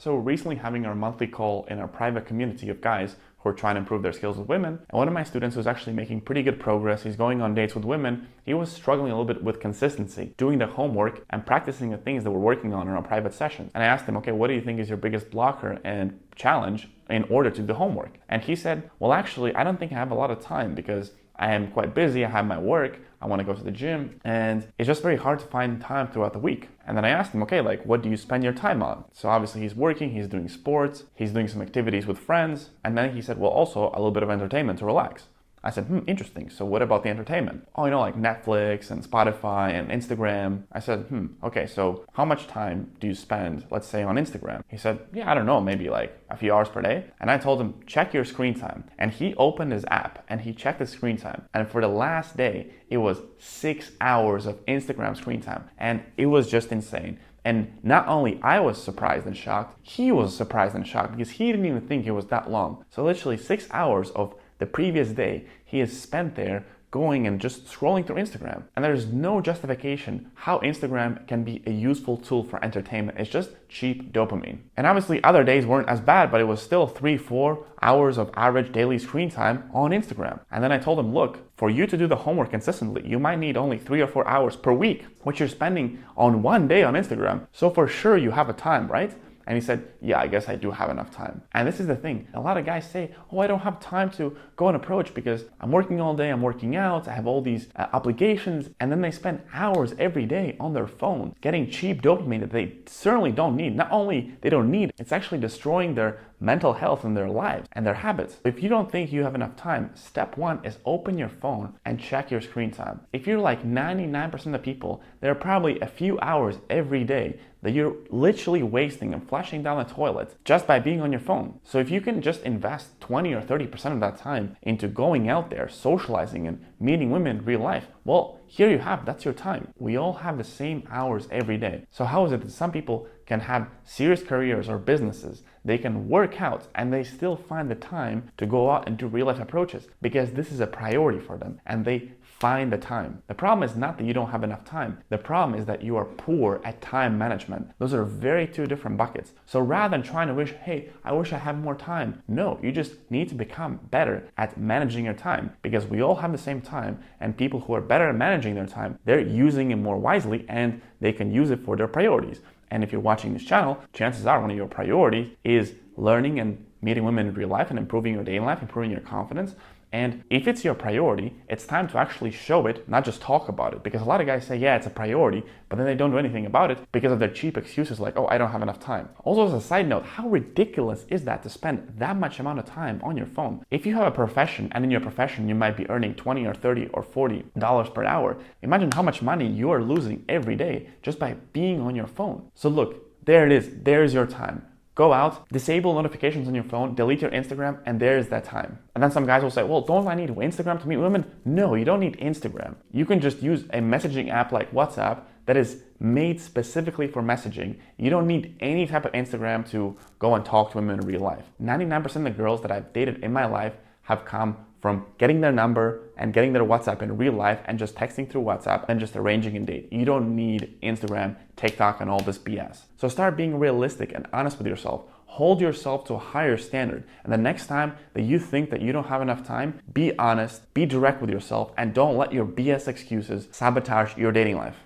So we're recently having our monthly call in our private community of guys who are trying to improve their skills with women. And one of my students who's actually making pretty good progress, he's going on dates with women, he was struggling a little bit with consistency, doing the homework and practicing the things that we're working on in our private sessions. And I asked him, okay, what do you think is your biggest blocker and challenge in order to do the homework? And he said, well, actually, I don't think I have a lot of time because I am quite busy, I have my work, I want to go to the gym, and it's just very hard to find time throughout the week. And then I asked him, okay, like, what do you spend your time on? So obviously he's working, he's doing sports, he's doing some activities with friends, and then he said, well, also a little bit of entertainment to relax. I said, interesting. So what about the entertainment? Oh, like Netflix and Spotify and Instagram. I said, okay, so how much time do you spend, let's say, on Instagram? He said, yeah, I don't know, maybe like a few hours per day. And I told him, check your screen time. And he opened his app and he checked his screen time. And for the last day, it was 6 hours of Instagram screen time. And it was just insane. And not only I was surprised and shocked, he was surprised and shocked because he didn't even think it was that long. So literally 6 hours of the previous day he has spent there going and just scrolling through Instagram. And there's no justification how Instagram can be a useful tool for entertainment. It's just cheap dopamine. And obviously other days weren't as bad, but it was still 3-4 hours of average daily screen time on Instagram. And then I told him, look, for you to do the homework consistently, you might need only 3 or 4 hours per week, which you're spending on one day on Instagram. So for sure you have a time, right? And he said, yeah, I guess I do have enough time. And this is the thing. A lot of guys say, oh, I don't have time to go and approach because I'm working all day, I'm working out, I have all these obligations. And then they spend hours every day on their phone getting cheap dopamine that they certainly don't need. Not only they don't need, it's actually destroying their mental health in their lives and their habits. If you don't think you have enough time, step one is open your phone and check your screen time. If you're like 99% of the people, there are probably a few hours every day that you're literally wasting and flushing down the toilet just by being on your phone. So if you can just invest 20 or 30% of that time into going out there, socializing and meeting women in real life, well, here you have, that's your time. We all have the same hours every day. So how is it that some people can have serious careers or businesses, they can work out and they still find the time to go out and do real life approaches because this is a priority for them and they find the time. The problem is not that you don't have enough time. The problem is that you are poor at time management. Those are very two different buckets. So rather than trying to wish, hey, I wish I had more time. No, you just need to become better at managing your time because we all have the same time and people who are better at managing their time, they're using it more wisely and they can use it for their priorities. And if you're watching this channel, chances are one of your priorities is learning and meeting women in real life and improving your dating life, improving your confidence. And if it's your priority, it's time to actually show it, not just talk about it. Because a lot of guys say, yeah, it's a priority, but then they don't do anything about it because of their cheap excuses like, oh, I don't have enough time. Also, as a side note, how ridiculous is that to spend that much amount of time on your phone? If you have a profession and in your profession you might be earning $20 or $30 or $40 per hour, imagine how much money you are losing every day just by being on your phone. So look, there it is. There's your time. Go out, disable notifications on your phone, delete your Instagram, and there's that time. And then some guys will say, well, don't I need Instagram to meet women? No, you don't need Instagram. You can just use a messaging app like WhatsApp that is made specifically for messaging. You don't need any type of Instagram to go and talk to women in real life. 99% of the girls that I've dated in my life have come from getting their number and getting their WhatsApp in real life and just texting through WhatsApp and just arranging a date. You don't need Instagram, TikTok, and all this BS. So start being realistic and honest with yourself. Hold yourself to a higher standard. And the next time that you think that you don't have enough time, be honest, be direct with yourself, and don't let your BS excuses sabotage your dating life.